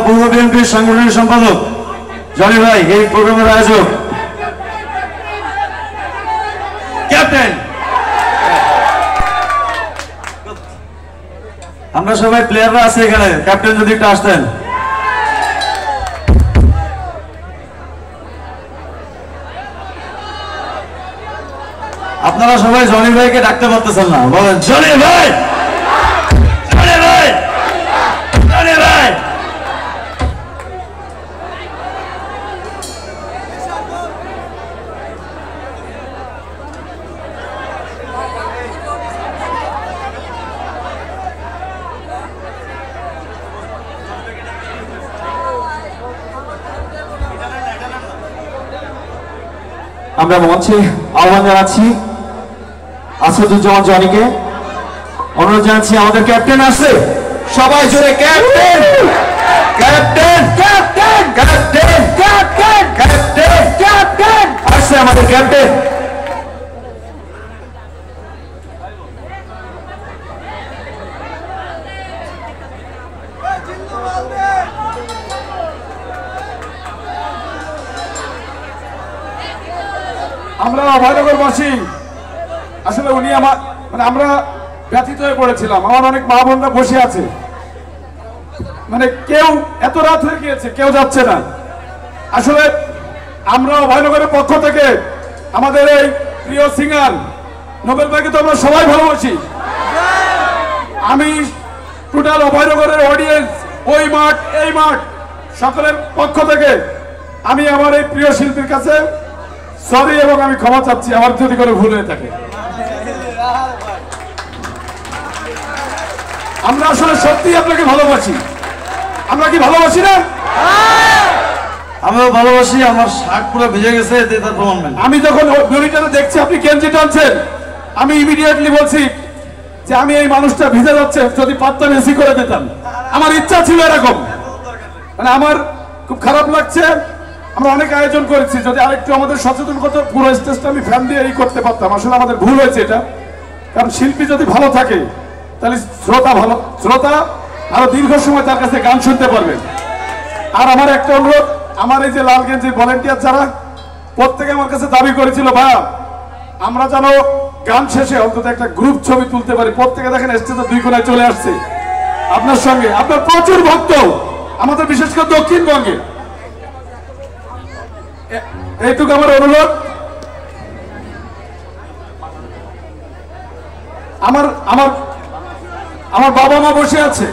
পৌর বিএনপির সাংগঠনিক সম্পাদক জনি ভাই এই প্রোগ্রামের আয়োজক ক্যাপ্টেন। আমরা সবাই প্লেয়াররা আছি এখানে, ক্যাপ্টেন যদি একটু আসতেন। আপনারা সবাই জনি ভাইকে ডাকতে পারতেছেন না, বলেন জনি ভাই, জনি ভাই, জনি ভাই। আমরা মঞ্চে আহ্বান জানাচ্ছি আসাদুজ্জামান জনিকে, অনুরোধ জানাচ্ছি আমাদের ক্যাপ্টেন আছে, সবাই জোরে captain captain captain captain captain captain captain আসছে আমাদের ক্যাপ্টেন। আমরা অভয়নগরবাসী আসলে উনি আমার মানে আমরা ব্যথিত হয়ে পড়েছিলাম। আমার অনেক মা বোনরা বসে আছে, মানে কেউ এত রাত হয়ে গিয়েছে কেউ যাচ্ছে না। আসলে আমরা অভয়নগরের পক্ষ থেকে আমাদের এই প্রিয় সিঙ্গার নোবেল ভাইকে তো আমরা সবাই ভালোবাসি। আমি টোটাল অভয়নগরের অডিয়েন্স, ওই মাঠ এই মাঠ সকলের পক্ষ থেকে আমি আমার এই প্রিয় শিল্পীর কাছে সরি এবং আমি ক্ষমা চাচ্ছি আমার যদি কোনো ভুল হয়ে থাকে। আমরা আসলে সত্যি আপনাকে ভালোবাসি, আমরা কি ভালোবাসি না? আমিও ভালোবাসি, আমার শাক পুরো ভিজে গেছে, এতে তার প্রমাণ নেই। আমি যখন মনিটরে দেখছি আপনি কেঞ্জি টানছেন, আমি ইমিডিয়েটলি বলছি যে আমি এই মানুষটা ভিজে যাচ্ছে, যদি পারতাম এসি করে দিতাম। আমার ইচ্ছা ছিল এরকম, মানে আমার খুব খারাপ লাগছে। আমরা অনেক আয়োজন করেছি, যদি আরেকটু আমাদের সচেতন করতে পুরো স্টেজটা আমি ফ্যান দিয়ে এই করতে পারতাম। আসলে আমাদের ভুল হয়েছে এটা, কারণ শিল্পী যদি ভালো থাকে তাহলে শ্রোতা আরো দীর্ঘ সময় তার কাছে গান শুনতে পারবেন। আর আমার একটা অনুরোধ, আমার এই যে লাল গেঞ্জির ভলেন্টিয়ার যারা প্রত্যেকে আমার কাছে দাবি করেছিল ভাইয়া আমরা যেন গান শেষে অন্তত একটা গ্রুপ ছবি তুলতে পারি। প্রত্যেকে দেখেন স্টেজে দুই কোণায় চলে আসছে আপনার সঙ্গে, আপনার প্রচুর ভক্ত আমাদের, বিশেষ করে দক্ষিণবঙ্গে। এইটুকু আমার অনুরোধ। আমার আমার আমার বাবা মা বসে আছে,